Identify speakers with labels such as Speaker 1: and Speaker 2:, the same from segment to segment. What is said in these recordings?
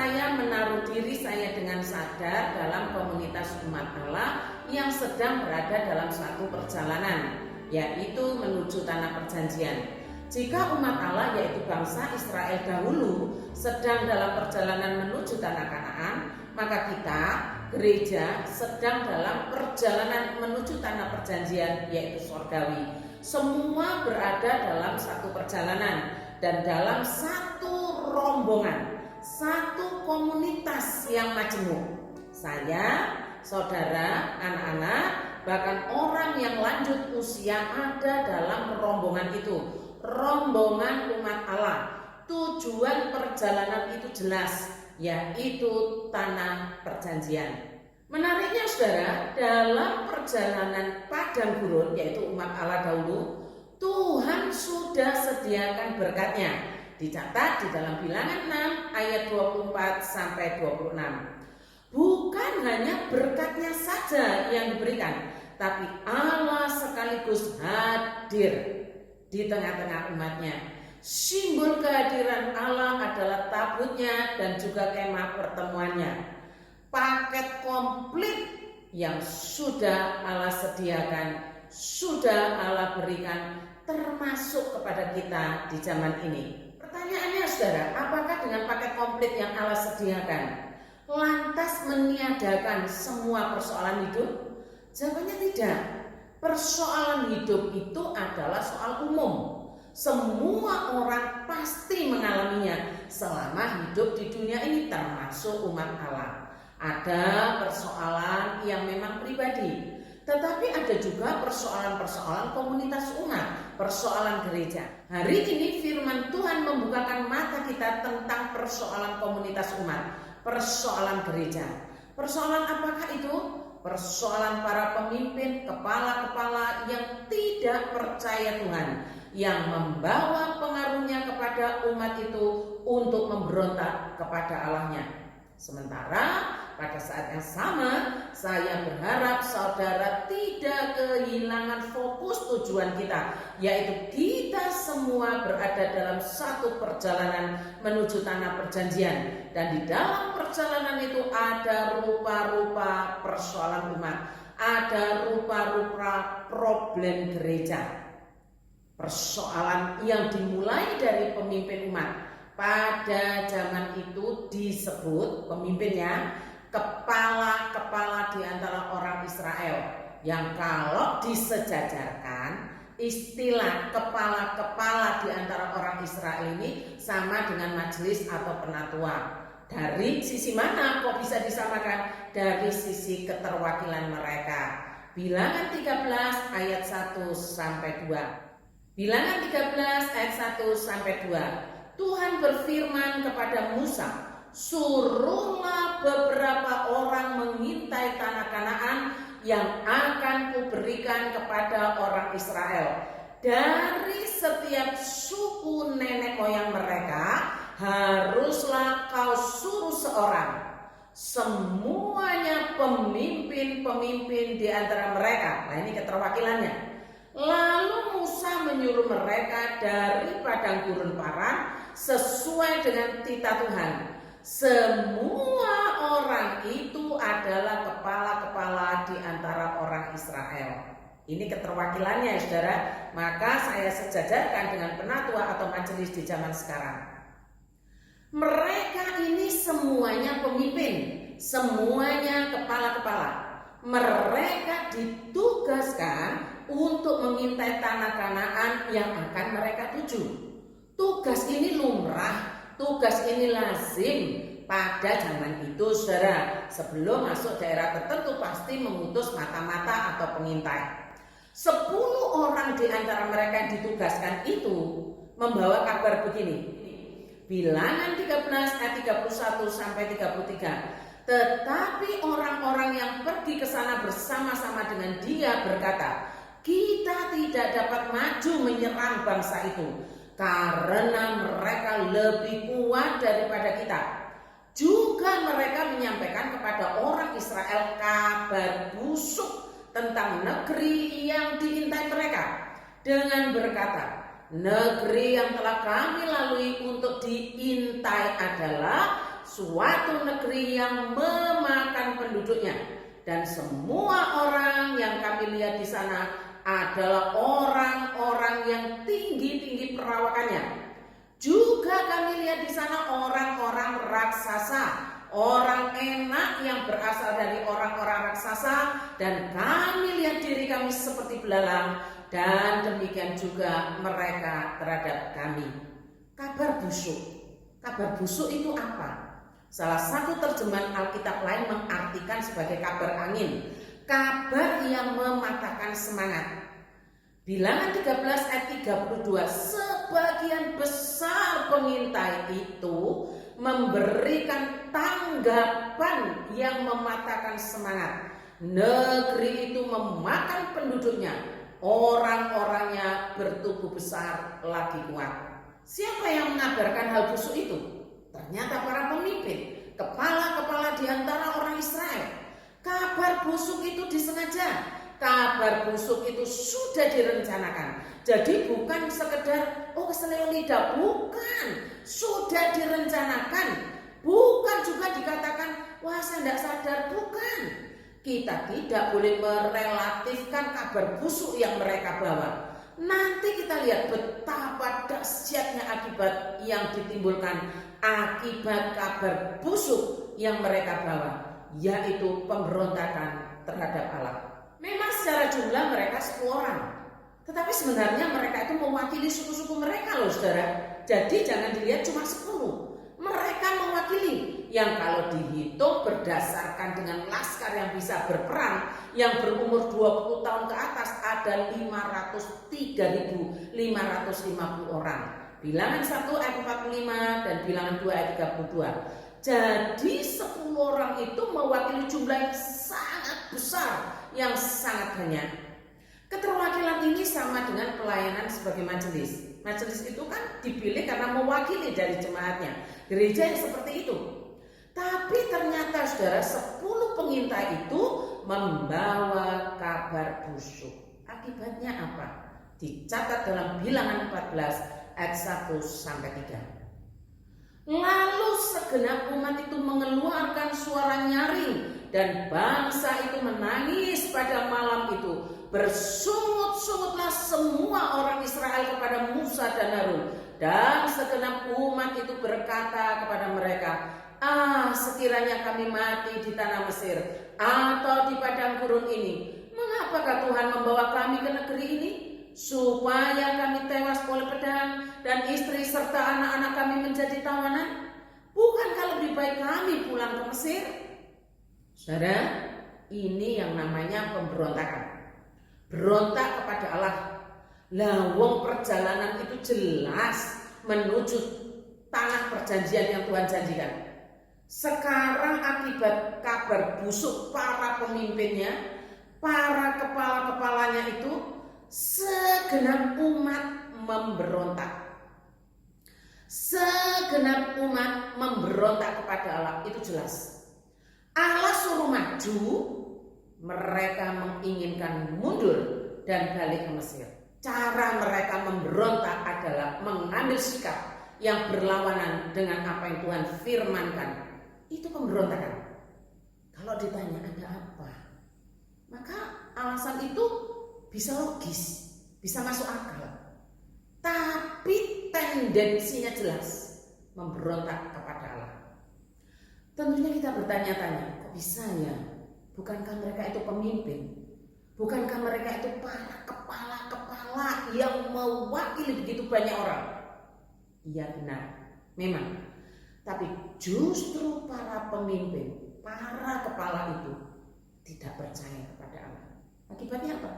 Speaker 1: saya menaruh diri saya dengan sadar dalam komunitas umat Allah yang sedang berada dalam satu perjalanan, yaitu menuju tanah perjanjian. Jika umat Allah yaitu bangsa Israel dahulu sedang dalam perjalanan menuju tanah Kanaan, maka kita, gereja, sedang dalam perjalanan menuju tanah perjanjian yaitu surgawi. Semua berada dalam satu perjalanan dan dalam satu rombongan, satu komunitas yang majemuk. Saya, saudara, anak-anak, bahkan orang yang lanjut usia ada dalam rombongan itu. Rombongan umat Allah. Tujuan perjalanan itu jelas, yaitu tanah perjanjian. Menariknya saudara, dalam perjalanan padang gurun yaitu umat Allah dahulu, Tuhan sudah sediakan berkatnya. Dicatat di dalam Bilangan 6 ayat 24 sampai 26. Bukan hanya berkatnya saja yang diberikan, tapi Allah sekaligus hadir di tengah-tengah umatnya. Simbol kehadiran Allah adalah tabutnya dan juga kemah pertemuannya. Paket komplit yang sudah Allah sediakan, sudah Allah berikan, termasuk kepada kita di zaman ini. Pertanyaannya saudara, apakah dengan paket komplit yang Allah sediakan lantas meniadakan semua persoalan hidup? Jawabannya tidak. Persoalan hidup itu adalah soal umum. Semua orang pasti mengalaminya selama hidup di dunia ini, termasuk umat Allah. Ada persoalan yang memang pribadi, tetapi ada juga persoalan-persoalan komunitas umat, persoalan gereja. Hari ini firman Tuhan membukakan mata kita tentang persoalan komunitas umat, persoalan gereja. Persoalan apakah itu? Persoalan para pemimpin, kepala-kepala yang tidak percaya Tuhan, yang membawa pengaruhnya kepada umat itu untuk memberontak kepada Allahnya. Sementara pada saat yang sama, saya berharap saudara tidak kehilangan fokus tujuan kita, yaitu kita semua berada dalam satu perjalanan menuju tanah perjanjian. Dan di dalam perjalanan itu ada rupa-rupa persoalan umat, ada rupa-rupa problem gereja. Persoalan yang dimulai dari pemimpin umat. Pada zaman itu disebut pemimpinnya kepala-kepala di antara orang Israel, yang kalau disejajarkan istilah kepala-kepala di antara orang Israel ini sama dengan majelis atau penatua. Dari sisi mana kok bisa disamakan? Dari sisi keterwakilan mereka. Bilangan 13 ayat 1 sampai 2. Bilangan 13 ayat 1 sampai 2. Tuhan berfirman kepada Musa, suruhlah beberapa orang mengintai tanah Kanaan yang akan kuberikan kepada orang Israel. Dari setiap suku nenek moyang mereka haruslah kau suruh seorang. Semuanya pemimpin-pemimpin di antara mereka. Nah, ini keterwakilannya. Lalu Musa menyuruh mereka dari padang gurun Paran sesuai dengan titah Tuhan. Semua orang itu adalah kepala-kepala di antara orang Israel. Ini keterwakilannya saudara. Maka saya sejajarkan dengan penatua atau majelis di zaman sekarang. Mereka ini semuanya pemimpin, semuanya kepala-kepala. Mereka ditugaskan untuk mengintai tanah Kanaan yang akan mereka tuju. Tugas ini lumrah, tugas ini lazim pada zaman itu saudara. Sebelum masuk daerah tertentu pasti mengutus mata-mata atau pengintai. 10 orang di antara mereka yang ditugaskan itu membawa kabar begini. Bilangan 13 ayat 31 sampai 33. Tetapi orang-orang yang pergi ke sana bersama-sama dengan dia berkata, kita tidak dapat maju menyerang bangsa itu karena mereka lebih kuat daripada kita. Juga mereka menyampaikan kepada orang Israel kabar busuk tentang negeri yang diintai mereka dengan berkata, negeri yang telah kami lalui untuk diintai adalah suatu negeri yang memakan penduduknya. Dan semua orang yang kami lihat di sana adalah orang-orang yang tinggi-tinggi perawakannya. Juga kami lihat di sana orang-orang raksasa, orang enak yang berasal dari orang-orang raksasa, dan kami lihat diri kami seperti belalang, dan demikian juga mereka terhadap kami. Kabar busuk. Kabar busuk itu apa? Salah satu terjemahan Alkitab lain mengartikan sebagai kabar angin, kabar yang mematahkan semangat. Bilangan 13 ayat 32, sebagian besar pengintai itu memberikan tanggapan yang mematahkan semangat. Negeri itu memakan penduduknya, orang-orangnya bertubuh besar lagi kuat. Siapa yang mengabarkan hal busuk itu? Ternyata para pemimpin, kepala-kepala di antara orang Israel. Kabar busuk itu disengaja. Kabar busuk itu sudah direncanakan. Jadi bukan sekedar keseleo lidah, bukan. Sudah direncanakan. Bukan juga dikatakan wah saya tidak sadar, bukan. Kita tidak boleh merelatifkan kabar busuk yang mereka bawa. Nanti kita lihat betapa dahsyatnya akibat yang ditimbulkan akibat kabar busuk yang mereka bawa, yaitu pemberontakan terhadap Allah. Memang secara jumlah mereka 10 orang, tetapi sebenarnya mereka itu mewakili suku-suku mereka loh saudara. Jadi jangan dilihat cuma 10. Mereka mewakili yang kalau dihitung berdasarkan dengan laskar yang bisa berperang yang berumur 20 tahun ke atas ada 503.550 orang. Bilangan 1 ayat 45 dan bilangan 2 ayat 32. Jadi 10 orang itu mewakili jumlah yang sangat besar, yang sangat banyak. Keterwakilan ini sama dengan pelayanan sebagai majelis. Majelis itu kan dipilih karena mewakili dari jemaatnya. Gereja yang seperti itu. Tapi ternyata saudara 10 pengintai itu membawa kabar busuk. Akibatnya apa? Dicatat dalam bilangan 14 ayat 1 sampai 3. Lalu segenap umat itu mengeluarkan suara nyaring dan bangsa itu menangis pada malam itu. Bersungut-sungutlah semua orang Israel kepada Musa dan Harun. Dan segenap umat itu berkata kepada mereka, sekiranya kami mati di tanah Mesir atau di padang gurun ini, mengapakah Tuhan membawa kami ke negeri ini? Supaya kami tewas oleh pedang dan istri serta anak-anak kami menjadi tawanan? Bukankah lebih baik kami pulang ke Mesir? Saudara, ini yang namanya pemberontakan. Berontak kepada Allah. Lawang perjalanan itu jelas menuju tanah perjanjian yang Tuhan janjikan. Sekarang akibat kabar busuk para pemimpinnya, para kepala-kepalanya itu, segenap umat memberontak. Segenap umat memberontak kepada Allah, itu jelas. Allah suruh maju, mereka menginginkan mundur dan balik ke Mesir. Cara mereka memberontak adalah mengambil sikap yang berlawanan dengan apa yang Tuhan firmankan. Itu pemberontakan. Kalau ditanya ada apa, maka alasan itu bisa logis, bisa masuk akal. Tapi tendensinya jelas memberontak kepada Allah. Tentunya kita bertanya-tanya, kok bisa ya? Bukankah mereka itu pemimpin? Bukankah mereka itu para kepala-kepala yang mewakili begitu banyak orang? Iya benar, memang. Tapi justru para pemimpin, para kepala itu tidak percaya kepada Allah. Akibatnya apa?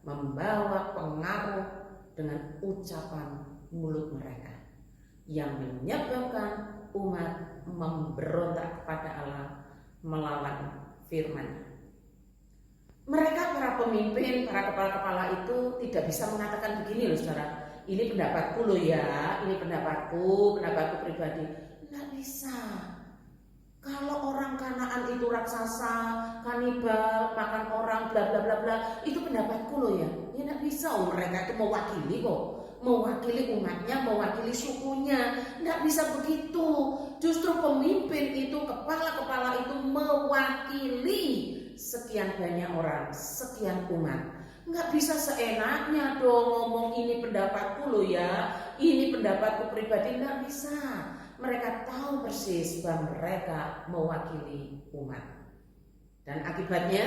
Speaker 1: Membawa pengaruh dengan ucapan mulut mereka yang menyebabkan umat memberontak kepada Allah melawan firman. Mereka para pemimpin, para kepala-kepala itu tidak bisa mengatakan begini loh saudara, ini pendapatku loh ya, ini pendapatku pribadi. Tidak bisa. Kalau orang Kanaan itu raksasa, kanibal, makan orang, bla bla bla bla, itu pendapatku loh ya. Ya tidak bisa, mereka itu mewakili kok. mewakili umatnya, mewakili sukunya. Tidak bisa begitu. Justru pemimpin itu, kepala-kepala itu mewakili sekian banyak orang, sekian umat. Nggak bisa seenaknya dong ngomong ini pendapatku loh ya, ini pendapatku pribadi. Nggak bisa. Mereka tahu persis bahwa mereka mewakili umat. Dan akibatnya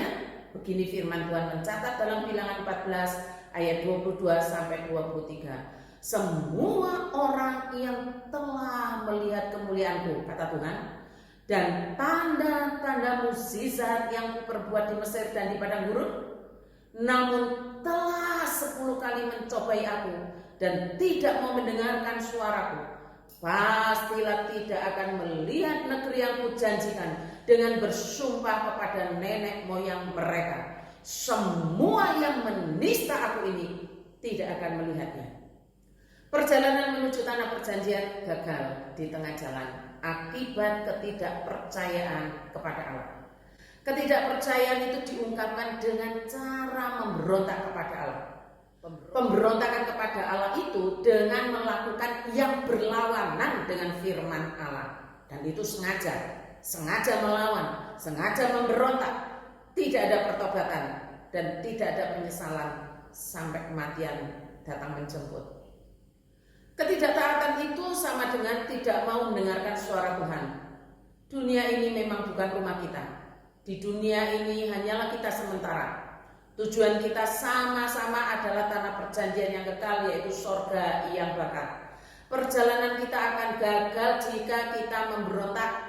Speaker 1: begini firman Tuhan mencatat dalam Bilangan 14 ayat 22 sampai 23. Semua orang yang telah melihat kemuliaanku, kata Tuhan, dan tanda-tanda mukjizat yang kuperbuat di Mesir dan di padang gurun, namun telah 10 kali mencobai aku dan tidak mau mendengarkan suaraku, pastilah tidak akan melihat negeri yang kujanjikan dengan bersumpah kepada nenek moyang mereka. Semua yang menista aku ini tidak akan melihatnya. Perjalanan menuju tanah perjanjian gagal di tengah jalan akibat ketidakpercayaan kepada Allah. Ketidakpercayaan itu diungkapkan dengan cara memberontak kepada Allah. Pemberontakan kepada Allah itu dengan melakukan yang berlawanan dengan firman Allah. Dan itu sengaja melawan, sengaja memberontak. Tidak ada pertobatan dan tidak ada penyesalan sampai kematian datang menjemput. Ketidaktaatan itu sama dengan tidak mau mendengarkan suara Tuhan. Dunia ini memang bukan rumah kita. Di dunia ini hanyalah kita sementara. Tujuan kita sama-sama adalah tanah perjanjian yang kekal, yaitu sorga yang bakar. Perjalanan kita akan gagal jika kita memberontak.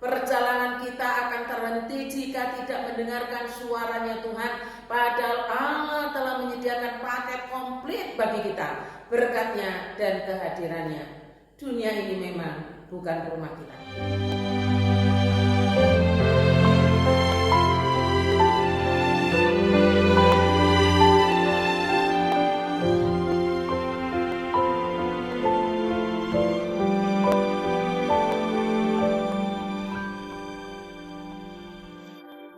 Speaker 1: Perjalanan kita akan terhenti jika tidak mendengarkan suaranya Tuhan. Padahal Allah telah menyediakan paket komplit bagi kita, berkatnya dan kehadirannya. Dunia ini memang bukan rumah kita.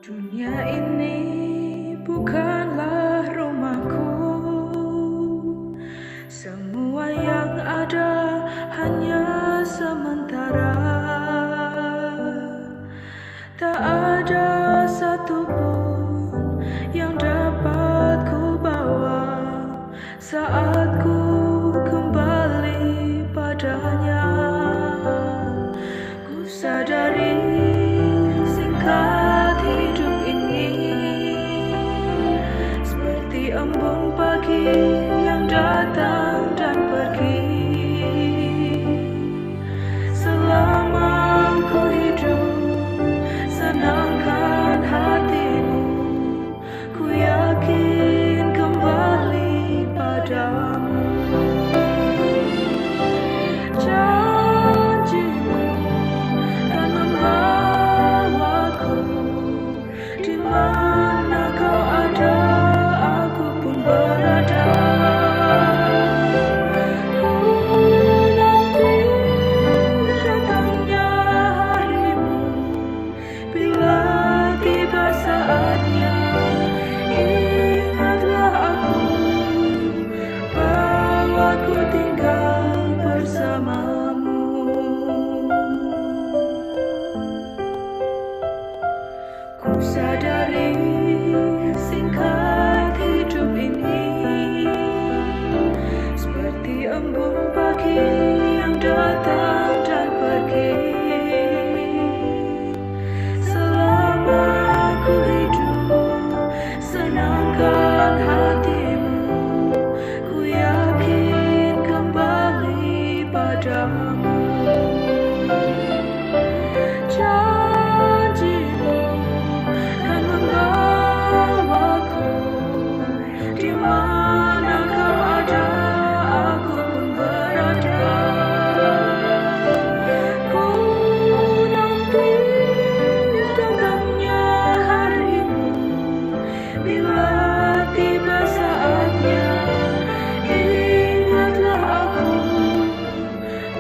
Speaker 2: Dunia ini bukanlah rumahku. Semua yang ada hanya sementara. Tak ada satupun yang dapat ku bawa saat ku kembali padanya. Ku sadari singkat hidup ini seperti embun pagi yang datang dan pergi. Selama ku hidup, senangkan hatimu. Ku yakin kembali padamu. Janjimu kan membawaku. Di mana kau ada, aku pun berada. Ku nanti datangnya harimu. Bila tiba saatnya, ingatlah aku, bahwa ku tinggal bersamamu. Ku sadari singkat hidup ini seperti embun pagi yang datang dan pergi. Selama ku hidup, senangkan hatimu. Ku yakin kembali padamu. Janjimu kan membawaku. Di mana kau ada, aku pun berada. Ku nanti datangnya harimu. Bila tiba saatnya, ingatlah aku,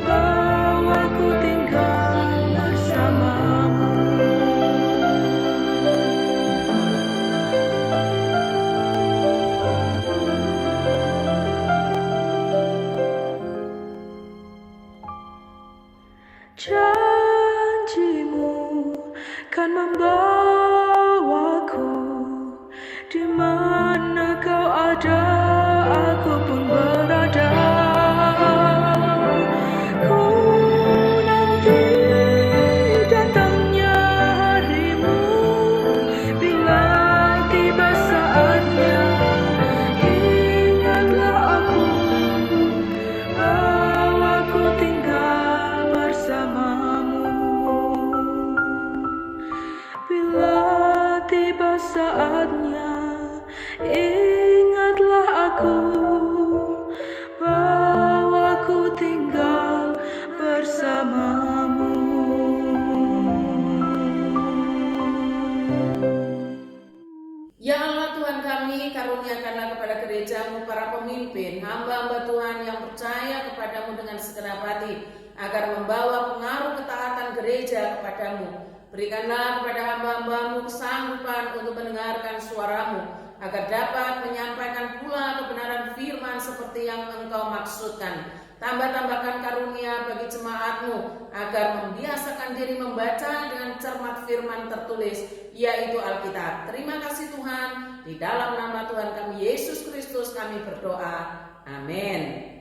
Speaker 2: bahwa ku tinggal bersamamu. Di mana kau ada, aku pun berada. Ku nanti datangnya harimu, bila tiba saatnya. Ingatlah aku, bahwa ku tinggal bersamamu. Bila tiba saatnya, ingatlah aku, bahwa ku tinggal bersamamu.
Speaker 1: Ya Allah Tuhan kami, karuniakanlah kepada gerejamu para pemimpin, hamba-hamba Tuhan yang percaya kepadamu dengan segenap hati, agar membawa pengaruh ketaatan gereja kepadamu. Berikanlah kepada hamba-hambamu kesanggupan untuk mendengarkan suaramu, agar dapat menyampaikan pula kebenaran firman seperti yang engkau maksudkan. Tambah-tambahkan karunia bagi jemaatmu, agar membiasakan diri membaca dengan cermat firman tertulis, yaitu Alkitab. Terima kasih Tuhan, di dalam nama Tuhan kami Yesus Kristus kami berdoa. Amin.